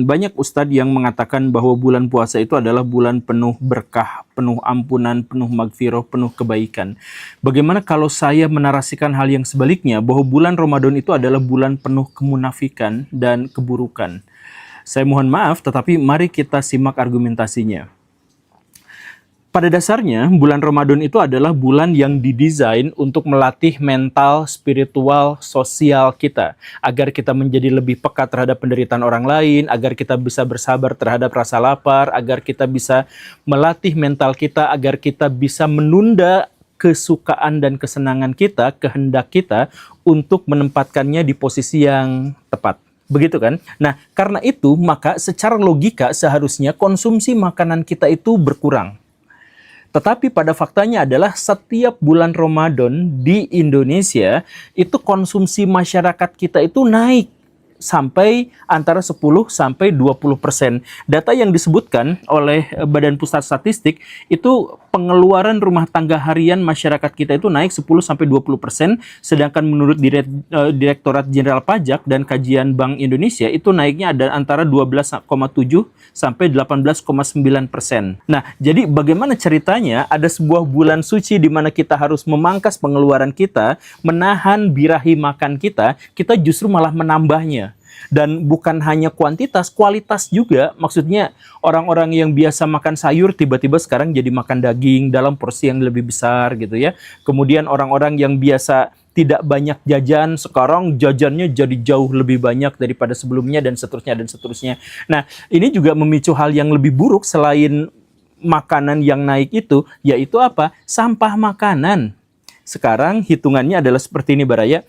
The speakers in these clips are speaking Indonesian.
banyak ustadz yang mengatakan bahwa bulan puasa itu adalah bulan penuh berkah, penuh ampunan, penuh magfirah, penuh kebaikan. Bagaimana kalau saya menarasikan hal yang sebaliknya, bahwa bulan Ramadan itu adalah bulan penuh kemunafikan dan keburukan? Saya mohon maaf, tetapi mari kita simak argumentasinya. Pada dasarnya, bulan Ramadan itu adalah bulan yang didesain untuk melatih mental, spiritual, sosial kita. Agar kita menjadi lebih peka terhadap penderitaan orang lain, agar kita bisa bersabar terhadap rasa lapar, agar kita bisa melatih mental kita, agar kita bisa menunda kesukaan dan kesenangan kita, kehendak kita, untuk menempatkannya di posisi yang tepat. Begitu kan? Nah, karena itu, maka secara logika seharusnya konsumsi makanan kita itu berkurang. Tetapi pada faktanya adalah setiap bulan Ramadan di Indonesia itu konsumsi masyarakat kita itu naik sampai antara 10 sampai 20%. Data yang disebutkan oleh Badan Pusat Statistik itu pengeluaran rumah tangga harian masyarakat kita itu naik 10 sampai 20%, sedangkan menurut Direktorat Jenderal Pajak dan Kajian Bank Indonesia itu naiknya ada antara 12,7 sampai 18,9%. Nah, jadi bagaimana ceritanya ada sebuah bulan suci di mana kita harus memangkas pengeluaran kita, menahan birahi makan kita justru malah menambahnya. Dan bukan hanya kuantitas, kualitas juga. Maksudnya orang-orang yang biasa makan sayur tiba-tiba sekarang jadi makan daging dalam porsi yang lebih besar gitu ya. Kemudian orang-orang yang biasa tidak banyak jajan, sekarang jajannya jadi jauh lebih banyak daripada sebelumnya, dan seterusnya dan seterusnya. Nah, ini juga memicu hal yang lebih buruk selain makanan yang naik itu, yaitu apa? Sampah makanan. Sekarang hitungannya adalah seperti ini, Baraya.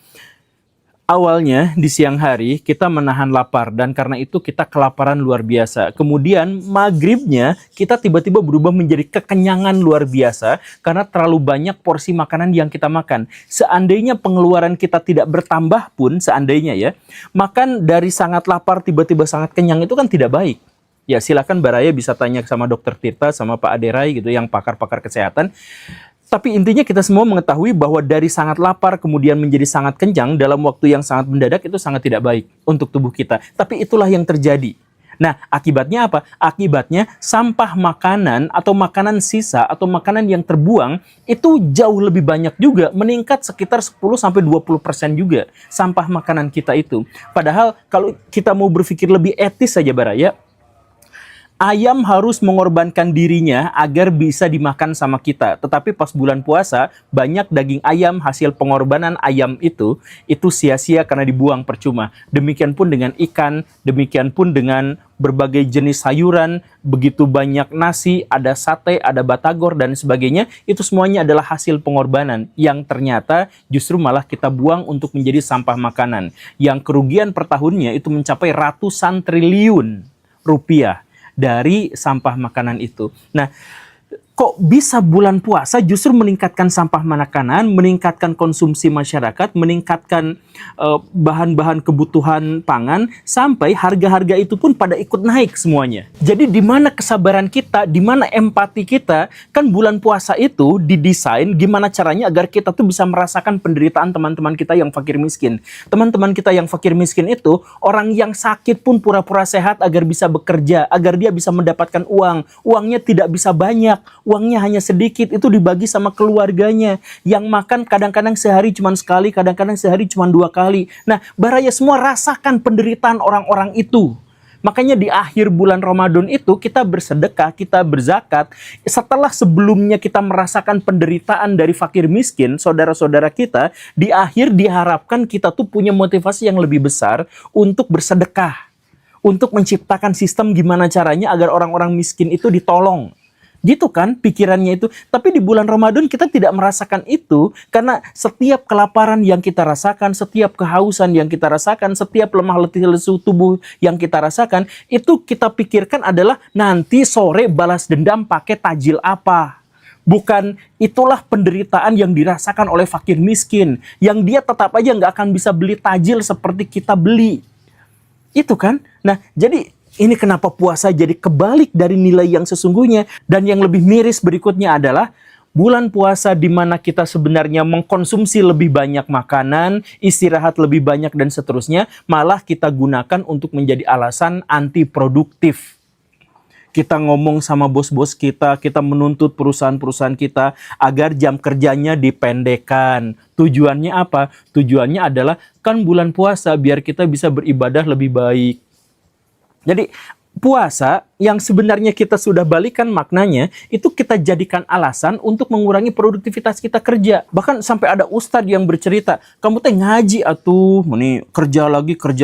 Awalnya di siang hari kita menahan lapar dan karena itu kita kelaparan luar biasa. Kemudian maghribnya kita tiba-tiba berubah menjadi kekenyangan luar biasa karena terlalu banyak porsi makanan yang kita makan. Seandainya pengeluaran kita tidak bertambah pun, seandainya ya, makan dari sangat lapar tiba-tiba sangat kenyang itu kan tidak baik. Ya silakan Baraya bisa tanya sama Dokter Tirta sama Pak Aderai gitu yang pakar-pakar kesehatan. Tapi intinya kita semua mengetahui bahwa dari sangat lapar kemudian menjadi sangat kenyang dalam waktu yang sangat mendadak itu sangat tidak baik untuk tubuh kita. Tapi itulah yang terjadi. Nah, akibatnya apa? Akibatnya sampah makanan atau makanan sisa atau makanan yang terbuang itu jauh lebih banyak juga, meningkat sekitar 10-20% juga sampah makanan kita itu. Padahal kalau kita mau berpikir lebih etis saja Baraya, ayam harus mengorbankan dirinya agar bisa dimakan sama kita. Tetapi pas bulan puasa, banyak daging ayam hasil pengorbanan ayam itu sia-sia karena dibuang percuma. Demikian pun dengan ikan, demikian pun dengan berbagai jenis sayuran, begitu banyak nasi, ada sate, ada batagor, dan sebagainya. Itu semuanya adalah hasil pengorbanan yang ternyata justru malah kita buang untuk menjadi sampah makanan. Yang kerugian per tahunnya itu mencapai ratusan triliun rupiah dari sampah makanan itu. Nah, kok bisa bulan puasa justru meningkatkan sampah makanan, meningkatkan konsumsi masyarakat, meningkatkan bahan-bahan kebutuhan pangan, sampai harga-harga itu pun pada ikut naik semuanya. Jadi di mana kesabaran kita, di mana empati kita? Kan bulan puasa itu didesain gimana caranya agar kita tuh bisa merasakan penderitaan teman-teman kita yang fakir miskin. Teman-teman kita yang fakir miskin itu, orang yang sakit pun pura-pura sehat agar bisa bekerja, agar dia bisa mendapatkan uang. Uangnya tidak bisa banyak, uangnya hanya sedikit, itu dibagi sama keluarganya. Yang makan kadang-kadang sehari cuma sekali, kadang-kadang sehari cuma 2 kali. Nah, Baraya semua rasakan penderitaan orang-orang itu. Makanya di akhir bulan Ramadan itu kita bersedekah, kita berzakat. Setelah sebelumnya kita merasakan penderitaan dari fakir miskin, saudara-saudara kita, di akhir diharapkan kita tuh punya motivasi yang lebih besar untuk bersedekah. Untuk menciptakan sistem gimana caranya agar orang-orang miskin itu ditolong. Gitu kan pikirannya itu. Tapi di bulan Ramadan kita tidak merasakan itu, karena setiap kelaparan yang kita rasakan, setiap kehausan yang kita rasakan, setiap lemah letih lesu tubuh yang kita rasakan, itu kita pikirkan adalah nanti sore balas dendam pakai tajil apa. Bukan itulah penderitaan yang dirasakan oleh fakir miskin, yang dia tetap aja nggak akan bisa beli tajil seperti kita beli. Itu kan. Nah, jadi ini kenapa puasa jadi kebalik dari nilai yang sesungguhnya. Dan yang lebih miris berikutnya adalah Bulan puasa di mana kita sebenarnya mengkonsumsi lebih banyak makanan, istirahat lebih banyak dan seterusnya, malah kita gunakan untuk menjadi alasan anti produktif. Kita ngomong sama bos-bos kita menuntut perusahaan-perusahaan kita agar jam kerjanya dipendekkan. Tujuannya apa? Tujuannya adalah kan bulan puasa biar kita bisa beribadah lebih baik. Jadi puasa yang sebenarnya kita sudah balikan maknanya, itu kita jadikan alasan untuk mengurangi produktivitas kita kerja. Bahkan sampai ada ustadz yang bercerita, kamu teh ngaji atuh, nih kerja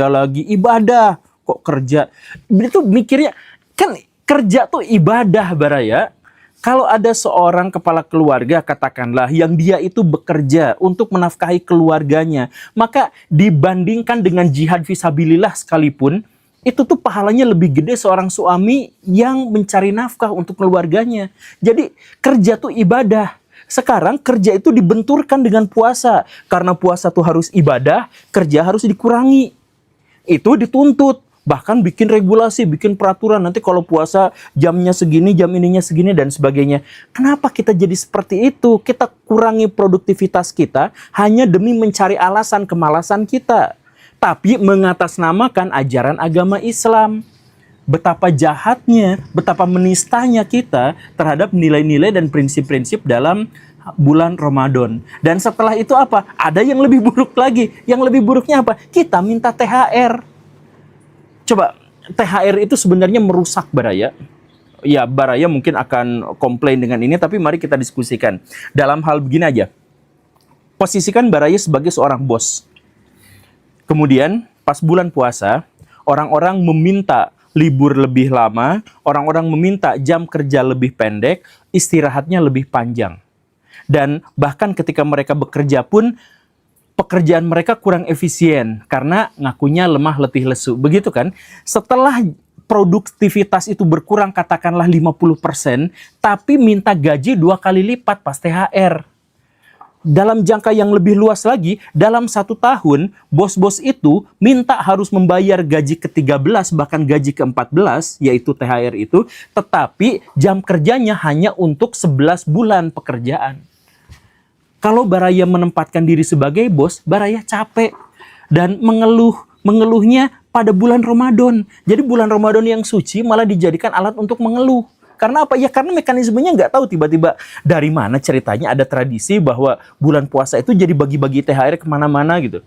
lagi, ibadah kok kerja. Itu mikirnya, kan kerja tuh ibadah Baraya. Kalau ada seorang kepala keluarga katakanlah yang dia itu bekerja untuk menafkahi keluarganya, maka dibandingkan dengan jihad fisabilillah sekalipun, itu tuh pahalanya lebih gede seorang suami yang mencari nafkah untuk keluarganya. Jadi kerja tuh ibadah. Sekarang kerja itu dibenturkan dengan puasa. Karena puasa tuh harus ibadah, kerja harus dikurangi. Itu dituntut. Bahkan bikin regulasi, bikin peraturan. Nanti kalau puasa jamnya segini, jam ininya segini, dan sebagainya. Kenapa kita jadi seperti itu? Kita kurangi produktivitas kita hanya demi mencari alasan kemalasan kita. Tapi mengatasnamakan ajaran agama Islam. Betapa jahatnya, betapa menistanya kita terhadap nilai-nilai dan prinsip-prinsip dalam bulan Ramadan. Dan setelah itu apa? Ada yang lebih buruk lagi. Yang lebih buruknya apa? Kita minta THR. Coba, THR itu sebenarnya merusak Baraya. Ya, Baraya mungkin akan komplain dengan ini, tapi mari kita diskusikan. Dalam hal begini aja. Posisikan Baraya sebagai seorang bos. Kemudian pas bulan puasa, orang-orang meminta libur lebih lama, orang-orang meminta jam kerja lebih pendek, istirahatnya lebih panjang. Dan bahkan ketika mereka bekerja pun, pekerjaan mereka kurang efisien karena ngakunya lemah letih lesu. Begitu kan? Setelah produktivitas itu berkurang katakanlah 50%, tapi minta gaji 2 kali lipat pas THR. Dalam jangka yang lebih luas lagi, dalam 1 tahun, bos-bos itu minta harus membayar gaji ke-13, bahkan gaji ke-14, yaitu THR itu, tetapi jam kerjanya hanya untuk 11 bulan pekerjaan. Kalau Baraya menempatkan diri sebagai bos, Baraya capek dan mengeluhnya pada bulan Ramadan. Jadi bulan Ramadan yang suci malah dijadikan alat untuk mengeluh. Karena apa? Ya karena mekanismenya nggak tahu, tiba-tiba dari mana ceritanya ada tradisi bahwa bulan puasa itu jadi bagi-bagi THR kemana-mana gitu.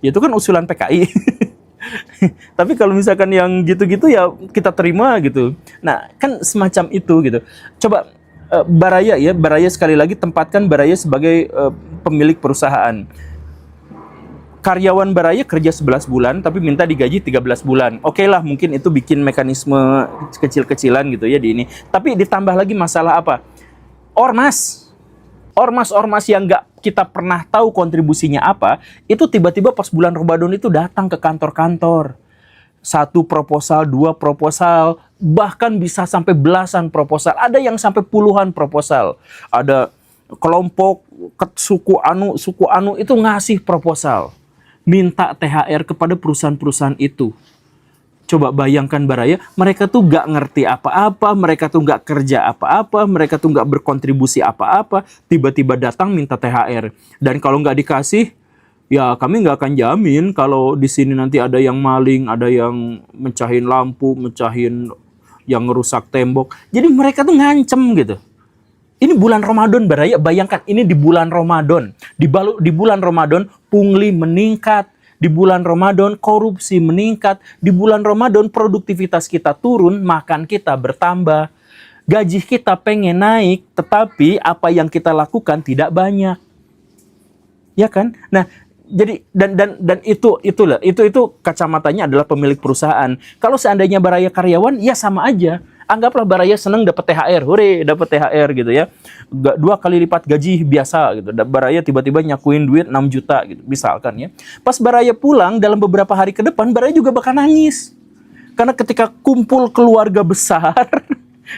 Ya itu kan usulan PKI. Tapi kalau misalkan yang gitu-gitu ya kita terima gitu. Nah kan semacam itu gitu. Coba Baraya sekali lagi tempatkan Baraya sebagai pemilik perusahaan. Karyawan Baraya kerja 11 bulan tapi minta digaji 13 bulan. Oke lah, mungkin itu bikin mekanisme kecil-kecilan gitu ya di ini. Tapi ditambah lagi masalah apa? Ormas yang nggak kita pernah tahu kontribusinya apa, itu tiba-tiba pas bulan Ramadan itu datang ke kantor-kantor. 1 proposal, 2 proposal, bahkan bisa sampai belasan proposal. Ada yang sampai puluhan proposal. Ada kelompok suku anu itu ngasih proposal. Minta THR kepada perusahaan-perusahaan itu. Coba bayangkan Baraya, mereka tuh gak ngerti apa-apa, mereka tuh gak kerja apa-apa, mereka tuh gak berkontribusi apa-apa, tiba-tiba datang minta THR. Dan kalau gak dikasih, ya kami gak akan jamin kalau di sini nanti ada yang maling, ada yang mecahin lampu, mecahin yang ngerusak tembok. Jadi mereka tuh ngancem gitu. Ini bulan Ramadan Baraya, bayangkan ini di bulan Ramadan. Di bulan Ramadan pungli meningkat, di bulan Ramadan korupsi meningkat, di bulan Ramadan produktivitas kita turun, makan kita bertambah. Gaji kita pengen naik, tetapi apa yang kita lakukan tidak banyak. Ya kan? Nah, jadi dan itu kacamatanya adalah pemilik perusahaan. Kalau seandainya Baraya karyawan, ya sama aja. Anggaplah Baraya senang dapat THR, hore dapat THR gitu ya. 2 kali lipat gaji biasa gitu. Baraya tiba-tiba nyakuin duit 6 juta gitu, misalkan ya. Pas Baraya pulang dalam beberapa hari ke depan, Baraya juga bakal nangis. Karena ketika kumpul keluarga besar,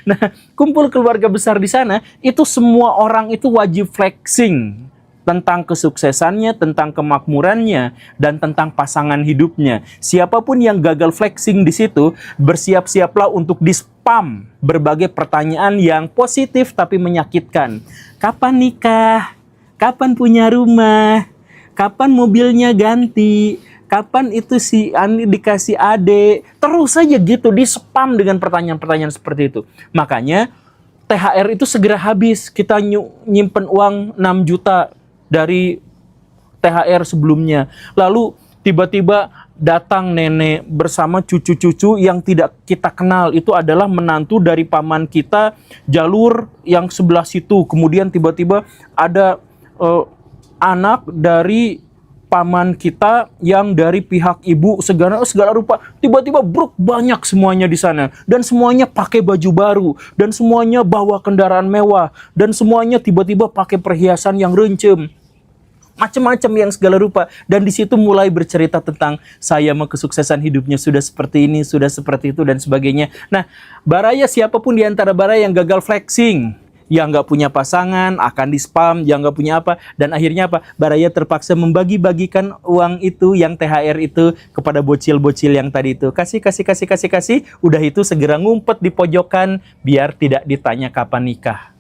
nah kumpul keluarga besar di sana, itu semua orang itu wajib flexing. tentang kesuksesannya, tentang kemakmurannya, dan tentang pasangan hidupnya. Siapapun yang gagal flexing di situ, bersiap-siaplah untuk di-spam berbagai pertanyaan yang positif tapi menyakitkan. Kapan nikah? Kapan punya rumah? Kapan mobilnya ganti? Kapan itu si Ani dikasih adik? Terus saja gitu, di-spam dengan pertanyaan-pertanyaan seperti itu. Makanya THR itu segera habis. Kita nyimpen uang 6 juta dari THR sebelumnya. Lalu tiba-tiba datang nenek bersama cucu-cucu yang tidak kita kenal. Itu adalah menantu dari paman kita, jalur yang sebelah situ. Kemudian tiba-tiba ada anak dari paman kita yang dari pihak ibu, segala rupa. Tiba-tiba bruk, banyak semuanya di sana. Dan semuanya pakai baju baru. Dan semuanya bawa kendaraan mewah. Dan semuanya tiba-tiba pakai perhiasan yang rencem. Macam-macam yang segala rupa. Dan di situ mulai bercerita tentang saya mau kesuksesan hidupnya sudah seperti ini, sudah seperti itu, dan sebagainya. Nah, baraya siapapun di antara baraya yang gagal flexing, yang nggak punya pasangan, akan di-spam, yang nggak punya apa, dan akhirnya apa? Baraya terpaksa membagi-bagikan uang itu, yang THR itu, kepada bocil-bocil yang tadi itu. Kasih, udah itu segera ngumpet di pojokan, biar tidak ditanya kapan nikah.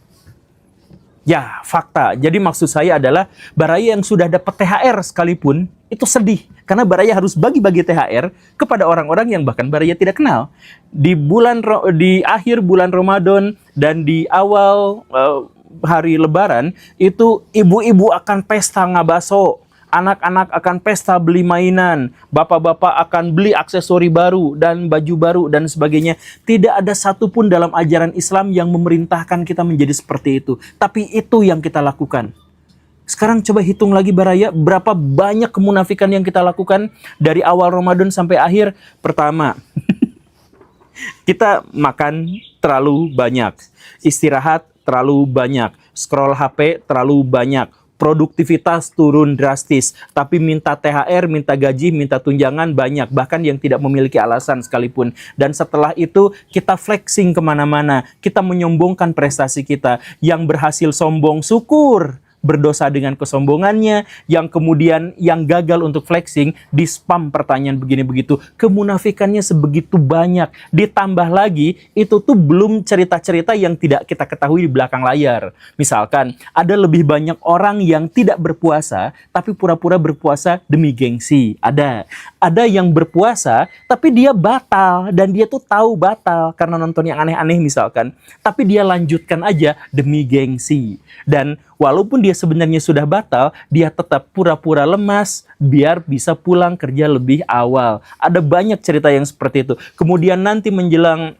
Ya, fakta. Jadi maksud saya adalah baraya yang sudah dapat THR sekalipun, itu sedih. Karena baraya harus bagi-bagi THR kepada orang-orang yang bahkan baraya tidak kenal. Di akhir bulan Ramadan dan di awal hari Lebaran, itu ibu-ibu akan pesta ngabaso. Anak-anak akan pesta beli mainan, bapak-bapak akan beli aksesori baru dan baju baru dan sebagainya. Tidak ada satupun dalam ajaran Islam yang memerintahkan kita menjadi seperti itu. Tapi itu yang kita lakukan. Sekarang coba hitung lagi baraya, berapa banyak kemunafikan yang kita lakukan dari awal Ramadan sampai akhir. Pertama, kita makan terlalu banyak, istirahat terlalu banyak, scroll HP terlalu banyak, produktivitas turun drastis, tapi minta THR, minta gaji, minta tunjangan banyak, bahkan yang tidak memiliki alasan sekalipun. Dan setelah itu kita flexing kemana-mana, kita menyombongkan prestasi kita. Yang berhasil sombong syukur, berdosa dengan kesombongannya. Yang kemudian yang gagal untuk flexing, di-spam pertanyaan begini begitu. Kemunafikannya sebegitu banyak. Ditambah lagi, itu tuh belum cerita-cerita yang tidak kita ketahui di belakang layar. Misalkan, ada lebih banyak orang yang tidak berpuasa, tapi pura-pura berpuasa demi gengsi. Ada yang berpuasa, tapi dia batal. Dan dia tuh tahu batal karena nonton yang aneh-aneh misalkan. Tapi dia lanjutkan aja demi gengsi. Dan walaupun dia sebenarnya sudah batal, dia tetap pura-pura lemas biar bisa pulang kerja lebih awal. Ada banyak cerita yang seperti itu. Kemudian nanti menjelang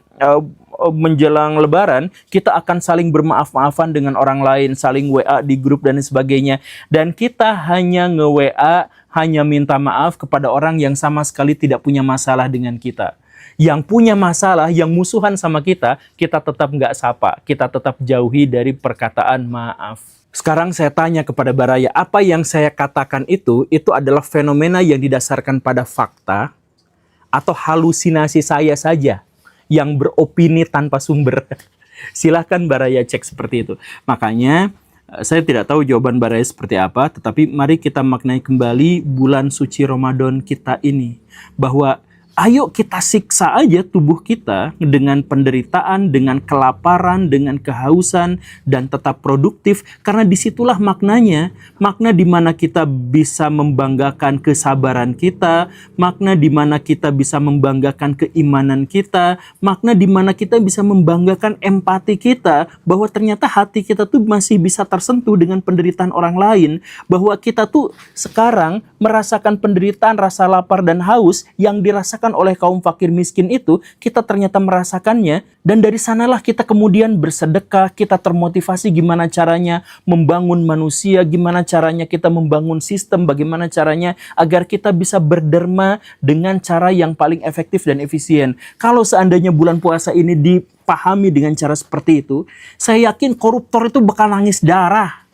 Lebaran, kita akan saling bermaaf-maafan dengan orang lain, saling WA di grup dan sebagainya. Dan kita hanya nge-WA, hanya minta maaf kepada orang yang sama sekali tidak punya masalah dengan kita. Yang punya masalah, yang musuhan sama kita tetap nggak sapa. Kita tetap jauhi dari perkataan maaf. Sekarang saya tanya kepada baraya, apa yang saya katakan itu adalah fenomena yang didasarkan pada fakta atau halusinasi saya saja yang beropini tanpa sumber? Silahkan baraya cek seperti itu. Makanya saya tidak tahu jawaban baraya seperti apa, tetapi mari kita maknai kembali bulan suci Ramadan kita ini. Bahwa ayo kita siksa aja tubuh kita dengan penderitaan, dengan kelaparan, dengan kehausan, dan tetap produktif. Karena disitulah maknanya. Makna di mana kita bisa membanggakan kesabaran kita, makna di mana kita bisa membanggakan keimanan kita, makna di mana kita bisa membanggakan empati kita, bahwa ternyata hati kita tuh masih bisa tersentuh dengan penderitaan orang lain, bahwa kita tuh sekarang merasakan penderitaan, rasa lapar dan haus yang dirasakan oleh kaum fakir miskin itu, kita ternyata merasakannya. Dan dari sanalah kita kemudian bersedekah, kita termotivasi gimana caranya membangun manusia, gimana caranya kita membangun sistem, bagaimana caranya agar kita bisa berderma dengan cara yang paling efektif dan efisien. Kalau seandainya bulan puasa ini dipahami dengan cara seperti itu, saya yakin koruptor itu bakal nangis darah.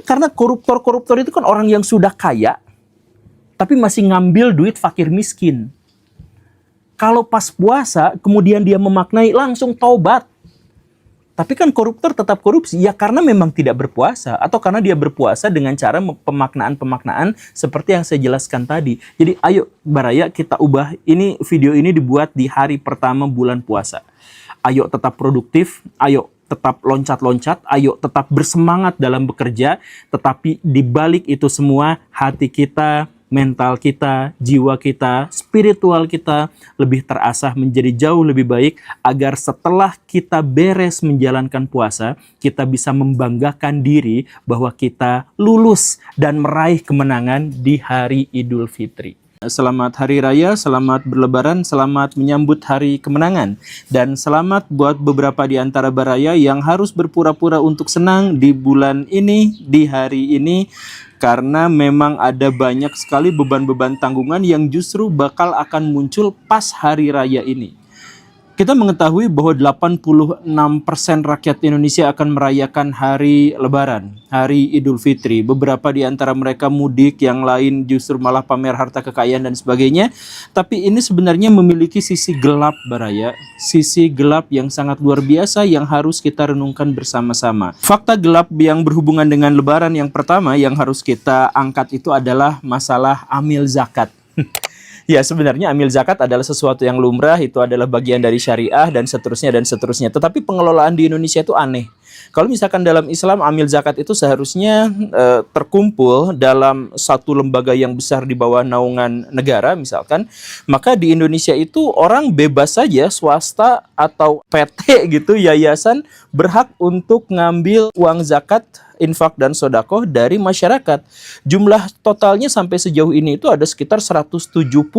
Karena koruptor itu kan orang yang sudah kaya, tapi masih ngambil duit fakir miskin. Kalau pas puasa, kemudian dia memaknai, langsung taubat. Tapi kan koruptor tetap korupsi, ya karena memang tidak berpuasa, atau karena dia berpuasa dengan cara pemaknaan-pemaknaan seperti yang saya jelaskan tadi. Jadi ayo Baraya kita ubah, ini video ini dibuat di hari pertama bulan puasa. Ayo tetap produktif, ayo tetap loncat-loncat, ayo tetap bersemangat dalam bekerja, tetapi di balik itu semua hati kita, mental kita, jiwa kita, spiritual kita lebih terasah menjadi jauh lebih baik agar setelah kita beres menjalankan puasa, kita bisa membanggakan diri bahwa kita lulus dan meraih kemenangan di hari Idul Fitri. Selamat Hari Raya, selamat berlebaran, selamat menyambut Hari Kemenangan. Dan selamat buat beberapa di antara Baraya yang harus berpura-pura untuk senang di bulan ini, di hari ini. Karena memang ada banyak sekali beban-beban tanggungan yang justru bakal akan muncul pas Hari Raya ini. Kita mengetahui bahwa 86% rakyat Indonesia akan merayakan hari Lebaran, hari Idul Fitri. Beberapa di antara mereka mudik, yang lain justru malah pamer harta kekayaan dan sebagainya. Tapi ini sebenarnya memiliki sisi gelap, Baraya. Sisi gelap yang sangat luar biasa yang harus kita renungkan bersama-sama. Fakta gelap yang berhubungan dengan Lebaran yang pertama yang harus kita angkat itu adalah masalah amil zakat. Ya, sebenarnya amil zakat adalah sesuatu yang lumrah, itu adalah bagian dari syariah dan seterusnya dan seterusnya. Tetapi pengelolaan di Indonesia itu aneh. Kalau misalkan dalam Islam amil zakat itu seharusnya terkumpul dalam satu lembaga yang besar di bawah naungan negara misalkan, maka di Indonesia itu orang bebas saja, swasta atau PT gitu, yayasan berhak untuk ngambil uang zakat, infak dan sodako dari masyarakat. Jumlah totalnya sampai sejauh ini itu ada sekitar 170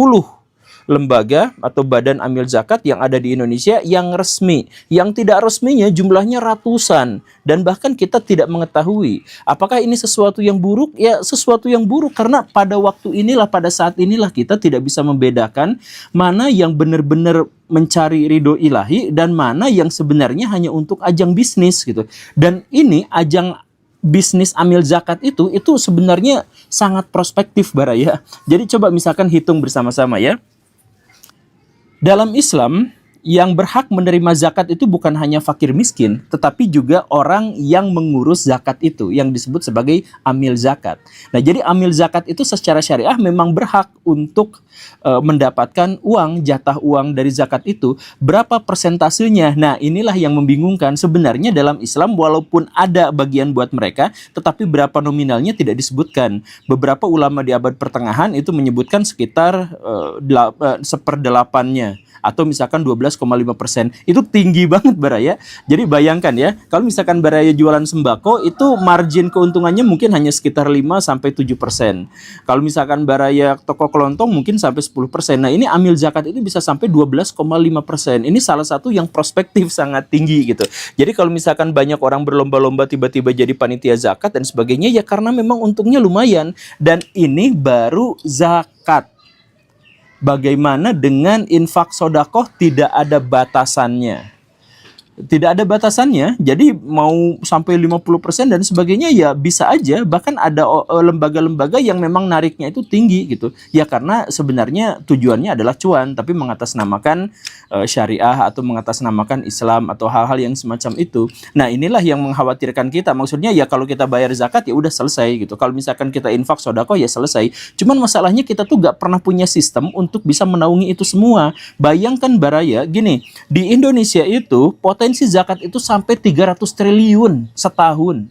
lembaga atau badan amil zakat yang ada di Indonesia yang resmi. Yang tidak resminya jumlahnya ratusan. Dan bahkan kita tidak mengetahui apakah ini sesuatu yang buruk. Ya, sesuatu yang buruk karena pada waktu inilah, pada saat inilah kita tidak bisa membedakan mana yang benar-benar mencari ridho ilahi dan mana yang sebenarnya hanya untuk ajang bisnis gitu. Dan ini ajang bisnis amil zakat itu sebenarnya sangat prospektif, Baraya. Jadi coba misalkan hitung bersama-sama ya. Dalam Islam, yang berhak menerima zakat itu bukan hanya fakir miskin, tetapi juga orang yang mengurus zakat itu, yang disebut sebagai amil zakat. Nah, jadi amil zakat itu secara syariah memang berhak untuk mendapatkan uang, jatah uang dari zakat itu. Berapa persentasenya? Nah, inilah yang membingungkan. Sebenarnya dalam Islam, walaupun ada bagian buat mereka, tetapi berapa nominalnya tidak disebutkan. Beberapa ulama di abad pertengahan itu menyebutkan sekitar 1/8-nya. Atau misalkan 12,5%. Itu tinggi banget, Baraya. Jadi bayangkan ya, kalau misalkan Baraya jualan sembako, itu margin keuntungannya mungkin hanya sekitar 5-7%. Kalau misalkan Baraya toko kelontong mungkin sampai 10%. Nah, ini amil zakat itu bisa sampai 12,5%. Ini salah satu yang prospektif sangat tinggi gitu. Jadi kalau misalkan banyak orang berlomba-lomba tiba-tiba jadi panitia zakat dan sebagainya, ya karena memang untungnya lumayan. Dan ini baru zakat. Bagaimana dengan infak sodakoh? Tidak ada batasannya. Tidak ada batasannya, jadi mau sampai 50% dan sebagainya ya bisa aja. Bahkan ada lembaga-lembaga yang memang nariknya itu tinggi gitu. Ya karena sebenarnya tujuannya adalah cuan, tapi mengatasnamakan syariah atau mengatasnamakan Islam atau hal-hal yang semacam itu. Nah, inilah yang mengkhawatirkan kita. Maksudnya ya kalau kita bayar zakat ya udah selesai gitu. Kalau misalkan kita infak sodako ya selesai. Cuman masalahnya kita tuh gak pernah punya sistem untuk bisa menaungi itu semua. Bayangkan, Baraya, gini, di Indonesia itu potensi zakat itu sampai 300 triliun setahun.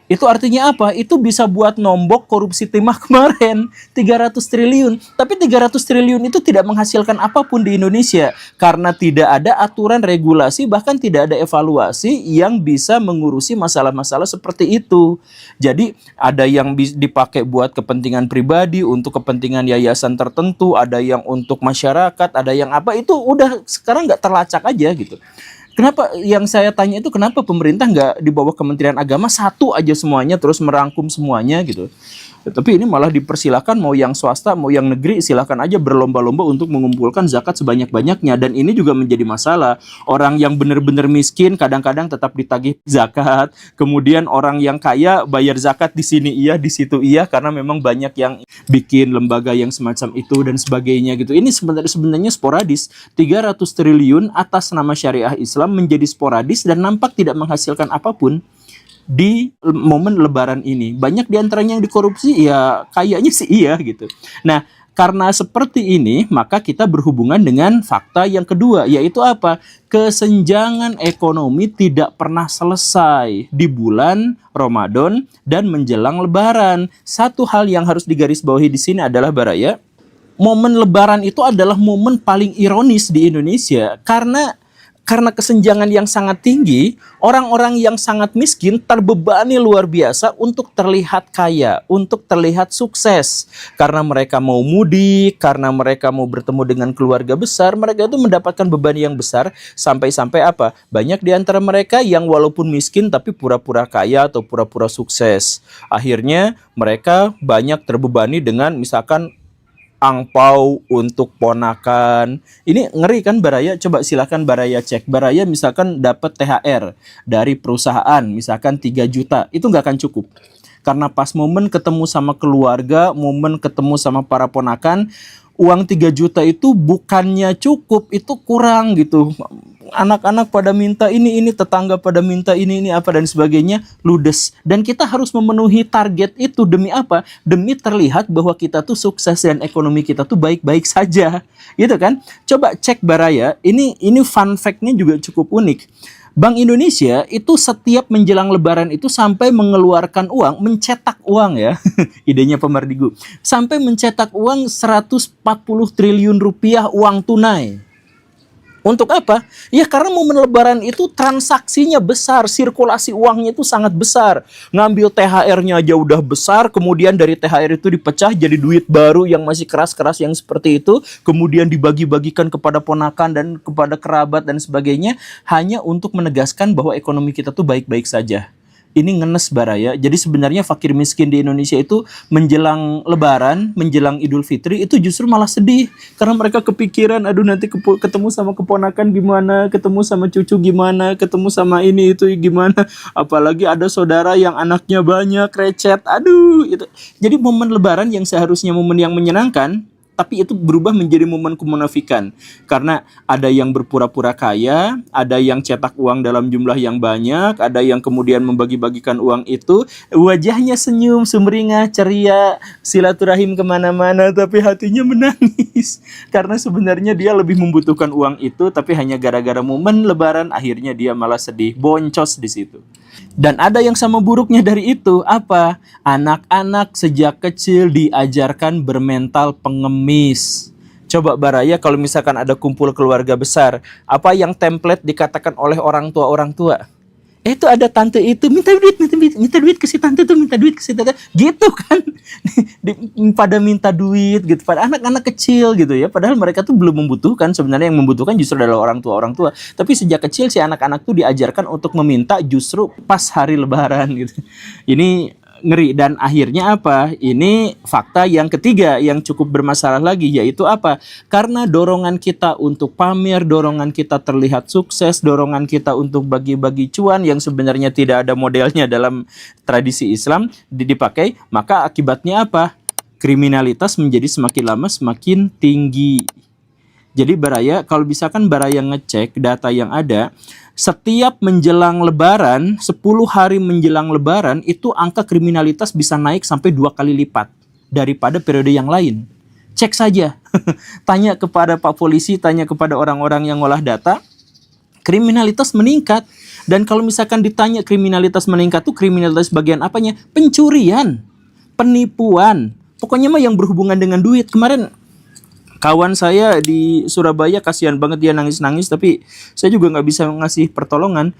Itu artinya apa? Itu bisa buat nombok korupsi timah kemarin, 300 triliun. Tapi 300 triliun itu tidak menghasilkan apapun di Indonesia karena tidak ada aturan regulasi, bahkan tidak ada evaluasi yang bisa mengurusi masalah-masalah seperti itu. Jadi ada yang dipakai buat kepentingan pribadi, untuk kepentingan yayasan tertentu, ada yang untuk masyarakat, ada yang apa, itu udah sekarang nggak terlacak aja gitu. Kenapa yang saya tanya itu kenapa pemerintah nggak di bawah Kementerian Agama satu aja semuanya terus merangkum semuanya gitu. Tapi ini malah dipersilakan, mau yang swasta mau yang negeri silakan aja berlomba-lomba untuk mengumpulkan zakat sebanyak-banyaknya. Dan ini juga menjadi masalah. Orang yang benar-benar miskin kadang-kadang tetap ditagih zakat. Kemudian orang yang kaya bayar zakat di sini iya, di situ iya, karena memang banyak yang bikin lembaga yang semacam itu dan sebagainya gitu. Ini sebenarnya sporadis. 300 triliun atas nama syariah Islam menjadi sporadis dan nampak tidak menghasilkan apapun di momen lebaran ini. Banyak diantaranya yang dikorupsi, ya kayaknya sih iya gitu. Nah, karena seperti ini, maka kita berhubungan dengan fakta yang kedua, yaitu apa? Kesenjangan ekonomi tidak pernah selesai di bulan Ramadan dan menjelang lebaran. Satu hal yang harus digarisbawahi di sini adalah Baraya, momen lebaran itu adalah momen paling ironis di Indonesia karena kesenjangan yang sangat tinggi, orang-orang yang sangat miskin terbebani luar biasa untuk terlihat kaya, untuk terlihat sukses. Karena mereka mau mudik, karena mereka mau bertemu dengan keluarga besar, mereka itu mendapatkan beban yang besar sampai-sampai apa? Banyak di antara mereka yang walaupun miskin tapi pura-pura kaya atau pura-pura sukses. Akhirnya mereka banyak terbebani dengan misalkan angpau untuk ponakan. Ini ngeri kan Baraya? Coba silakan Baraya cek. Baraya misalkan dapat THR dari perusahaan, misalkan 3 juta. Itu nggak akan cukup. Karena pas momen ketemu sama keluarga, momen ketemu sama para ponakan, uang 3 juta itu bukannya cukup, itu kurang gitu. Anak-anak pada minta ini, tetangga pada minta ini apa dan sebagainya, ludes. Dan kita harus memenuhi target itu demi apa? Demi terlihat bahwa kita tuh sukses dan ekonomi kita tuh baik-baik saja. Gitu kan? Coba cek Baraya, ini fun fact-nya juga cukup unik. Bank Indonesia itu setiap menjelang lebaran itu sampai mengeluarkan uang, mencetak uang ya. Idenya Pemardigu. Sampai mencetak uang 140 triliun rupiah uang tunai. Untuk apa? Ya karena momen lebaran itu transaksinya besar, sirkulasi uangnya itu sangat besar. Ngambil THR-nya aja udah besar, kemudian dari THR itu dipecah jadi duit baru yang masih keras-keras yang seperti itu, kemudian dibagi-bagikan kepada ponakan dan kepada kerabat dan sebagainya, hanya untuk menegaskan bahwa ekonomi kita tuh baik-baik saja. Ini ngenes Baraya. Jadi sebenarnya fakir miskin di Indonesia itu menjelang lebaran, menjelang Idul Fitri itu justru malah sedih. Karena mereka kepikiran, aduh nanti ketemu sama keponakan gimana, ketemu sama cucu gimana, ketemu sama ini itu gimana. Apalagi ada saudara yang anaknya banyak, recet, aduh. Itu. Jadi momen lebaran yang seharusnya momen yang menyenangkan, tapi itu berubah menjadi momen kemunafikan. Karena ada yang berpura-pura kaya, ada yang cetak uang dalam jumlah yang banyak, ada yang kemudian membagi-bagikan uang itu, wajahnya senyum, sumringah, ceria, silaturahim kemana-mana, tapi hatinya menangis. Karena sebenarnya dia lebih membutuhkan uang itu, tapi hanya gara-gara momen lebaran, akhirnya dia malah sedih, boncos di situ. Dan ada yang sama buruknya dari itu, apa? Anak-anak sejak kecil diajarkan bermental pengemis. Coba Baraya kalau misalkan ada kumpul keluarga besar, apa yang template dikatakan oleh orang tua? Itu ada tante itu minta duit ke si tante tuh, minta duit ke si tante, gitu kan. Pada minta duit gitu, pada anak-anak kecil gitu ya, padahal mereka tuh belum membutuhkan. Sebenarnya yang membutuhkan justru adalah orang tua, tapi sejak kecil si anak-anak tuh diajarkan untuk meminta justru pas hari lebaran gitu. Ini ngeri. Dan akhirnya apa? Ini fakta yang ketiga yang cukup bermasalah lagi, yaitu apa? Karena dorongan kita untuk pamer, dorongan kita terlihat sukses, dorongan kita untuk bagi-bagi cuan yang sebenarnya tidak ada modelnya dalam tradisi Islam dipakai, maka akibatnya apa? Kriminalitas menjadi semakin lama semakin tinggi. Jadi Baraya, kalau misalkan Baraya ngecek data yang ada, setiap menjelang lebaran, 10 hari menjelang lebaran, itu angka kriminalitas bisa naik sampai 2 kali lipat daripada periode yang lain. Cek saja. Tanya kepada Pak Polisi, tanya kepada orang-orang yang ngolah data, kriminalitas meningkat. Dan kalau misalkan ditanya kriminalitas meningkat tuh kriminalitas bagian apanya? Pencurian, penipuan, pokoknya mah yang berhubungan dengan duit. Kemarin kawan saya di Surabaya, kasihan banget dia nangis-nangis, tapi saya juga nggak bisa ngasih pertolongan.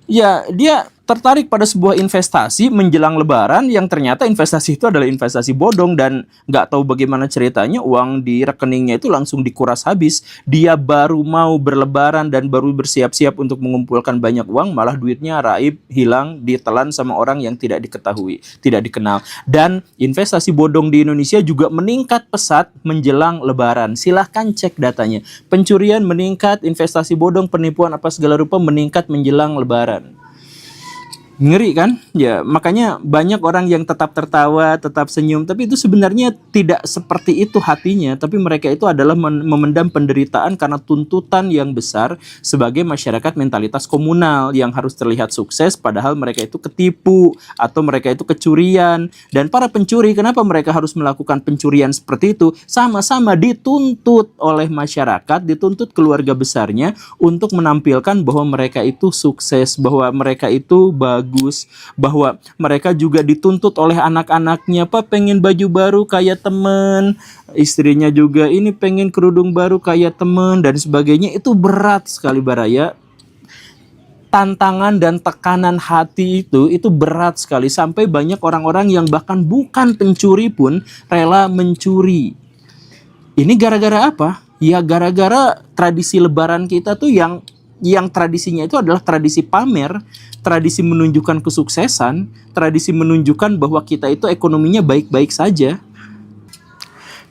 Ya, dia tertarik pada sebuah investasi menjelang Lebaran yang ternyata investasi itu adalah investasi bodong dan nggak tahu bagaimana ceritanya uang di rekeningnya itu langsung dikuras habis. Dia baru mau berlebaran dan baru bersiap-siap untuk mengumpulkan banyak uang, malah duitnya raib, hilang, ditelan sama orang yang tidak diketahui, tidak dikenal. Dan investasi bodong di Indonesia juga meningkat pesat menjelang Lebaran. Silahkan cek datanya. Pencurian meningkat, investasi bodong, penipuan apa segala rupa meningkat menjelang Lebaran. Ngeri kan? Ya, makanya banyak orang yang tetap tertawa, tetap senyum, tapi itu sebenarnya tidak seperti itu hatinya, tapi mereka itu adalah memendam penderitaan karena tuntutan yang besar sebagai masyarakat mentalitas komunal yang harus terlihat sukses padahal mereka itu ketipu atau mereka itu kecurian. Dan para pencuri, kenapa mereka harus melakukan pencurian seperti itu? Sama-sama dituntut oleh masyarakat, dituntut keluarga besarnya untuk menampilkan bahwa mereka itu sukses, bahwa mereka itu bagus, bahwa mereka juga dituntut oleh anak-anaknya, Pak pengen baju baru kayak temen, istrinya juga ini pengen kerudung baru kayak temen dan sebagainya. Itu berat sekali Baraya. Tantangan dan tekanan hati itu berat sekali sampai banyak orang-orang yang bahkan bukan pencuri pun rela mencuri. Ini gara-gara apa? Ya gara-gara tradisi Lebaran kita tuh yang tradisinya itu adalah tradisi pamer, tradisi menunjukkan kesuksesan, tradisi menunjukkan bahwa kita itu ekonominya baik-baik saja.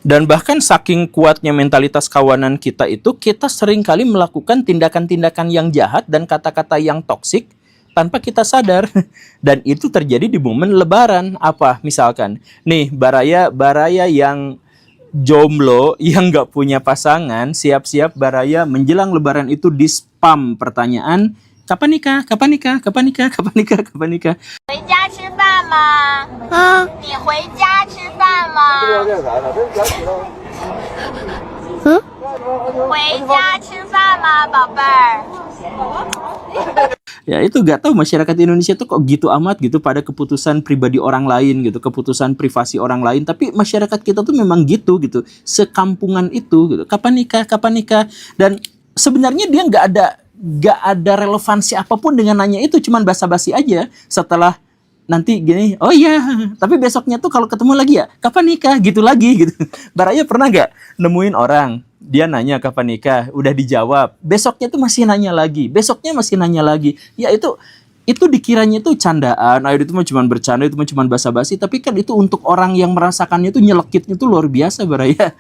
Dan bahkan saking kuatnya mentalitas kawanan kita itu, kita seringkali melakukan tindakan-tindakan yang jahat dan kata-kata yang toksik tanpa kita sadar. Dan itu terjadi di momen Lebaran. Apa? Misalkan, nih Baraya yang jomblo yang nggak punya pasangan, siap-siap Baraya menjelang Lebaran itu di spam pertanyaan, kapan nikah, kapan nikah, kapan nikah, kapan nikah, kapan nikah. 回家吃饭吗？你回家吃饭吗？回家吃饭吗，宝贝儿？ Ya itu gak tahu masyarakat Indonesia tuh kok gitu amat gitu pada keputusan pribadi orang lain gitu, keputusan privasi orang lain. Tapi masyarakat kita tuh memang gitu, sekampungan itu gitu. Kapan nikah, kapan nikah. Dan sebenarnya dia nggak ada relevansi apapun dengan nanya itu, cuman basa-basi aja. Setelah nanti gini, oh iya, tapi besoknya tuh kalau ketemu lagi ya, kapan nikah, gitu lagi gitu. Baraya pernah nggak nemuin orang dia nanya kapan nikah, udah dijawab, besoknya tuh masih nanya lagi, besoknya masih nanya lagi. Ya itu dikiranya tuh candaan, ayo itu mah cuma bercanda, itu mah cuma basa-basi, tapi kan itu untuk orang yang merasakannya tuh nyelekitnya tuh luar biasa Baraya.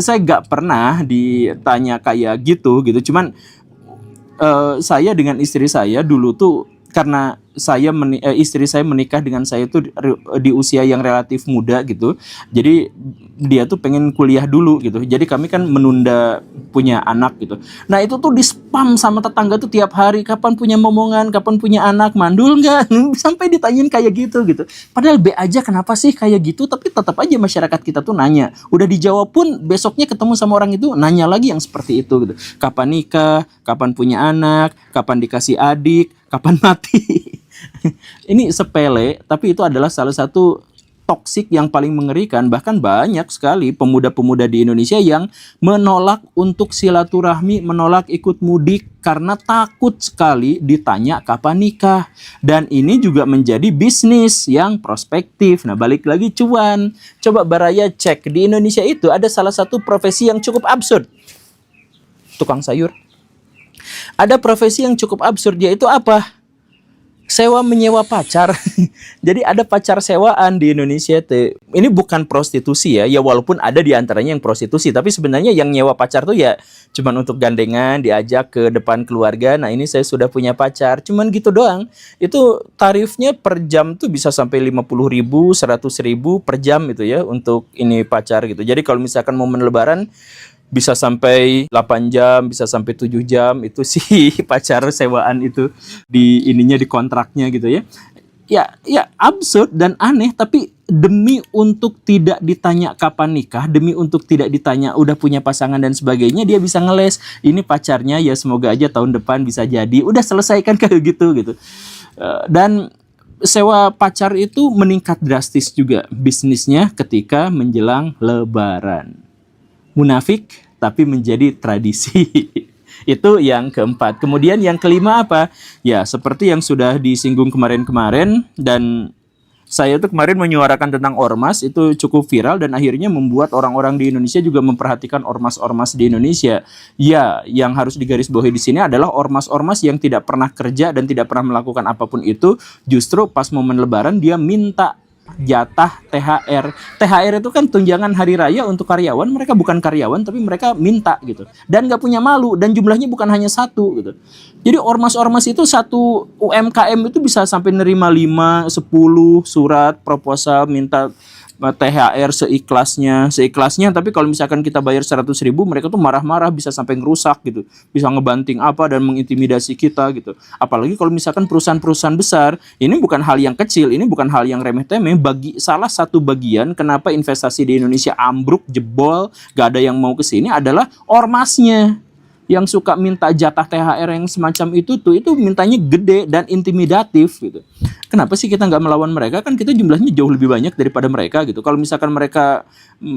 Saya nggak pernah ditanya kayak gitu, cuman saya dengan istri saya dulu tuh karena istri saya menikah dengan saya itu di usia yang relatif muda gitu. Jadi dia tuh pengen kuliah dulu gitu. Jadi kami kan menunda punya anak gitu. Nah itu tuh di spam sama tetangga tuh tiap hari, kapan punya momongan, kapan punya anak, mandul nggak? Sampai ditanyain kayak gitu. Padahal be aja kenapa sih kayak gitu, tapi tetap aja masyarakat kita tuh nanya. Udah dijawab pun besoknya ketemu sama orang itu nanya lagi yang seperti itu gitu. Kapan nikah, kapan punya anak, kapan dikasih adik, kapan mati. Ini sepele, tapi itu adalah salah satu toksik yang paling mengerikan. Bahkan banyak sekali pemuda-pemuda di Indonesia yang menolak untuk silaturahmi, menolak ikut mudik karena takut sekali ditanya kapan nikah. Dan ini juga menjadi bisnis yang prospektif. Nah, balik lagi cuan. Coba Baraya cek, di Indonesia itu ada salah satu profesi yang cukup absurd. Tukang sayur. Ada profesi yang cukup absurd, yaitu apa? Sewa menyewa pacar. Jadi ada pacar sewaan di Indonesia tuh. Ini bukan prostitusi ya. Ya walaupun ada di antaranya yang prostitusi, tapi sebenarnya yang nyewa pacar tuh ya cuman untuk gandengan, diajak ke depan keluarga. Nah, ini saya sudah punya pacar. Cuman gitu doang. Itu tarifnya per jam tuh bisa sampai 50.000, 100.000 per jam itu ya untuk ini pacar gitu. Jadi kalau misalkan momen Lebaran bisa sampai 8 jam, bisa sampai 7 jam itu sih pacar sewaan itu di ininya, di kontraknya gitu ya. Ya absurd dan aneh, tapi demi untuk tidak ditanya kapan nikah, demi untuk tidak ditanya udah punya pasangan dan sebagainya, dia bisa ngeles. Ini pacarnya ya semoga aja tahun depan bisa jadi. Udah selesaikan kayak gitu. Dan sewa pacar itu meningkat drastis juga bisnisnya ketika menjelang Lebaran. Munafik tapi menjadi tradisi. Itu yang keempat. Kemudian yang kelima apa? Ya, seperti yang sudah disinggung kemarin-kemarin, dan saya tuh kemarin menyuarakan tentang ormas, itu cukup viral dan akhirnya membuat orang-orang di Indonesia juga memperhatikan ormas-ormas di Indonesia. Ya, yang harus digarisbawahi di sini adalah ormas-ormas yang tidak pernah kerja dan tidak pernah melakukan apapun itu, justru pas momen Lebaran dia minta jatah THR. THR itu kan tunjangan hari raya untuk karyawan. Mereka bukan karyawan tapi mereka minta gitu. Dan nggak punya malu, dan jumlahnya bukan hanya satu gitu. Jadi ormas-ormas itu satu UMKM itu bisa sampai nerima 5, 10 surat proposal minta THR seikhlasnya, tapi kalau misalkan kita bayar 100.000 mereka tuh marah-marah, bisa sampai ngerusak gitu, bisa ngebanting apa dan mengintimidasi kita gitu. Apalagi kalau misalkan perusahaan-perusahaan besar, ini bukan hal yang kecil, ini bukan hal yang remeh-temeh. Bagi salah satu bagian kenapa investasi di Indonesia ambruk, jebol, gak ada yang mau ke sini adalah ormasnya yang suka minta jatah THR yang semacam itu tuh, itu mintanya gede dan intimidatif gitu. Kenapa sih kita nggak melawan mereka? Kan kita jumlahnya jauh lebih banyak daripada mereka gitu. Kalau misalkan mereka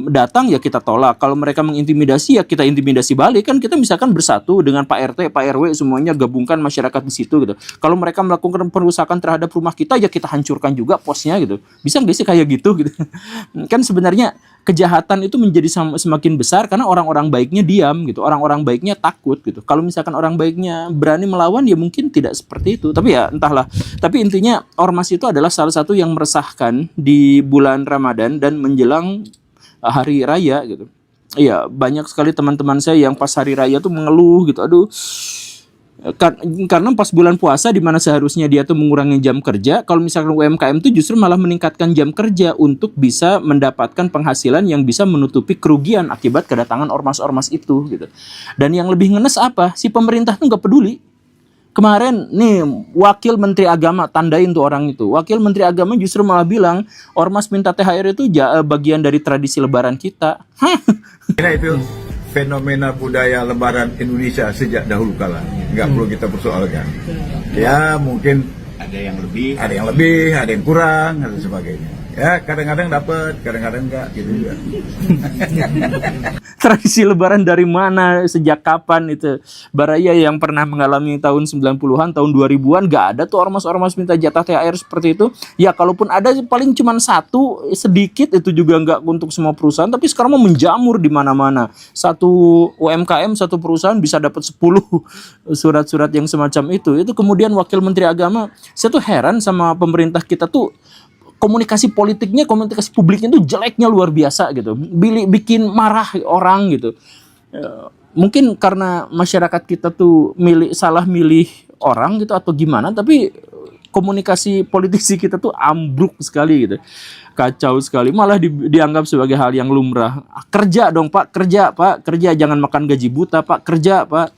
datang ya kita tolak. Kalau mereka mengintimidasi ya kita intimidasi balik. Kan kita misalkan bersatu dengan Pak RT, Pak RW semuanya gabungkan masyarakat di situ gitu. Kalau mereka melakukan perusakan terhadap rumah kita ya kita hancurkan juga posnya gitu. Bisa nggak sih kayak gitu gitu? Kan sebenarnya kejahatan itu menjadi semakin besar karena orang-orang baiknya diam gitu. Orang-orang baiknya takut gitu. Kalau misalkan orang baiknya berani melawan ya mungkin tidak seperti itu. Tapi ya entahlah. Tapi intinya ormas itu adalah salah satu yang meresahkan di bulan Ramadan dan menjelang hari raya gitu. Iya, banyak sekali teman-teman saya yang pas hari raya tuh mengeluh gitu. Aduh, karena pas bulan puasa di mana seharusnya dia tuh mengurangi jam kerja, kalau misalkan UMKM tuh justru malah meningkatkan jam kerja untuk bisa mendapatkan penghasilan yang bisa menutupi kerugian akibat kedatangan ormas-ormas itu gitu. Dan yang lebih ngenes apa? Si pemerintah tuh nggak peduli. Kemarin nih Wakil Menteri Agama, tandain tuh orang itu. Wakil Menteri Agama justru malah bilang ormas minta THR itu bagian dari tradisi Lebaran kita. Kira itu fenomena budaya Lebaran Indonesia sejak dahulu kala, nggak perlu kita persoalkan. Ya mungkin ada yang lebih, ada yang kurang, dan sebagainya. Ya kadang-kadang dapat, kadang-kadang enggak gitu juga. Tradisi Lebaran dari mana, sejak kapan itu? Baraya yang pernah mengalami tahun 90-an, tahun 2000-an, gak ada tuh ormas-ormas minta jatah THR seperti itu. Ya kalaupun ada paling cuma satu, sedikit, itu juga nggak untuk semua perusahaan, tapi sekarang mau menjamur di mana-mana. Satu UMKM, satu perusahaan bisa dapat 10 surat-surat yang semacam itu. Itu kemudian Wakil Menteri Agama, saya tuh heran sama pemerintah kita tuh, komunikasi politiknya, komunikasi publiknya itu jeleknya luar biasa gitu. Bikin marah orang gitu. Mungkin karena masyarakat kita tuh salah milih orang gitu atau gimana, tapi komunikasi politisi kita tuh ambruk sekali gitu. Kacau sekali, malah dianggap sebagai hal yang lumrah. Kerja dong Pak, kerja Pak, kerja, jangan makan gaji buta Pak, kerja Pak.